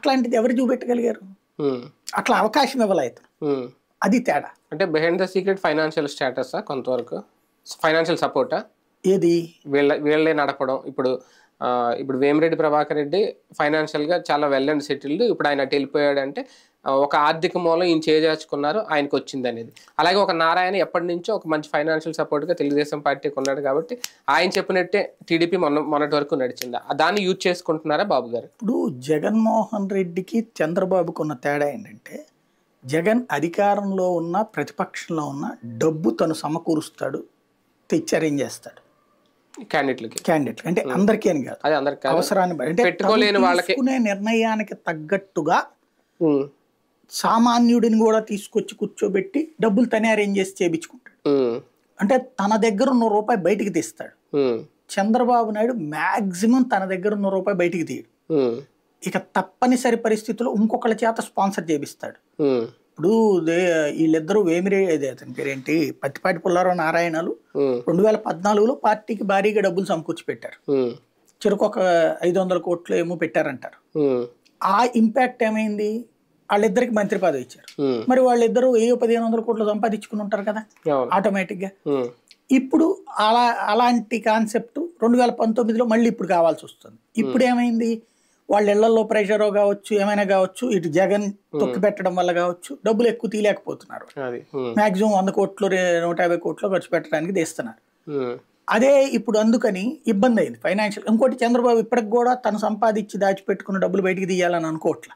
అట్లాంటిది ఎవరు చూపెట్టగలిగారు? అట్లా అవకాశం ఇవ్వలేదు. అది తేడా. అంటే behind the secret financial status కొంతవరకు ఫైనాన్షియల్ సపోర్టా ఏది వీళ్ళే నడపడం. ఇప్పుడు వేమిరెడ్డి ప్రభాకర్ రెడ్డి ఫైనాన్షియల్గా చాలా వెల్ అండ్ సెటిల్డ్. ఇప్పుడు ఆయన అటు వెళ్ళిపోయాడంటే ఒక ఆర్థిక మూలం ఈయన చేజార్చుకున్నారు, ఆయనకు వచ్చింది అనేది. అలాగే ఒక నారాయణ ఎప్పటి నుంచో ఒక మంచి ఫైనాన్షియల్ సపోర్ట్గా తెలుగుదేశం పార్టీకి ఉన్నాడు కాబట్టి ఆయన చెప్పినట్టే టీడీపీ మొన్నటి వరకు నడిచిందా? దాన్ని యూజ్ చేసుకుంటున్నారా బాబు గారు? ఇప్పుడు జగన్మోహన్ రెడ్డికి చంద్రబాబుకు ఉన్న తేడా ఏంటంటే, జగన్ అధికారంలో ఉన్న ప్రతిపక్షంలో ఉన్న డబ్బు తను సమకూరుస్తాడు, తెచ్చి అరేంజ్ చేస్తాడు క్యాండిడేట్ అంటే అందరికీ అని కాదు, అవసరాన్ని బట్టి పెట్టుకోలేని వాళ్ళకి నిర్ణయానికి తగ్గట్టుగా సామాన్యుడిని కూడా తీసుకొచ్చి కూర్చోబెట్టి డబ్బులు తనే అరేంజ్ చేసి చేయించుకుంటాడు. అంటే తన దగ్గర ఉన్న రూపాయి బయటికి తీస్తాడు. చంద్రబాబు నాయుడు మాక్సిమం తన దగ్గర ఉన్న రూపాయి బయటికి తీయడు. ఇక తప్పనిసరి పరిస్థితుల్లో ఇంకొకళ్ళ చేత స్పాన్సర్ చేపిస్తాడు. ఇప్పుడు వీళ్ళిద్దరూ వేమిరెడ్డి అతని పేరేంటి పత్తిపాటి పుల్లారావు నారాయణలు 2014లో పార్టీకి భారీగా డబ్బులు సమకూర్చి పెట్టారు. చెరుకు ఒక 500 కోట్లు ఏమో పెట్టారంటారు. ఆ ఇంపాక్ట్ ఏమైంది? వాళ్ళిద్దరికి మంత్రి పదవి ఇచ్చారు. మరి వాళ్ళిద్దరూ 1500 కోట్లు సంపాదించుకుని ఉంటారు కదా ఆటోమేటిక్ గా. ఇప్పుడు అలాంటి కాన్సెప్ట్ 2019లో మళ్ళీ ఇప్పుడు కావాల్సి వస్తుంది. ఇప్పుడు ఏమైంది? వాళ్ళ ఇళ్లలో ప్రెషర్ కావచ్చు, ఏమైనా కావచ్చు, ఇటు జగన్ తొక్కి పెట్టడం వల్ల కావచ్చు, డబ్బులు ఎక్కువ తీయలేకపోతున్నారు. మాక్సిమం 100 కోట్లు 150 కోట్లు ఖర్చు పెట్టడానికి తీస్తున్నారు. అదే ఇప్పుడు అందుకని ఇబ్బంది అయింది ఫైనాన్షియల్. ఇంకోటి, చంద్రబాబు ఇప్పటికి కూడా తను సంపాదించి దాచిపెట్టుకున్న డబ్బులు బయటికి తీయాలని అనుకోవట్లా.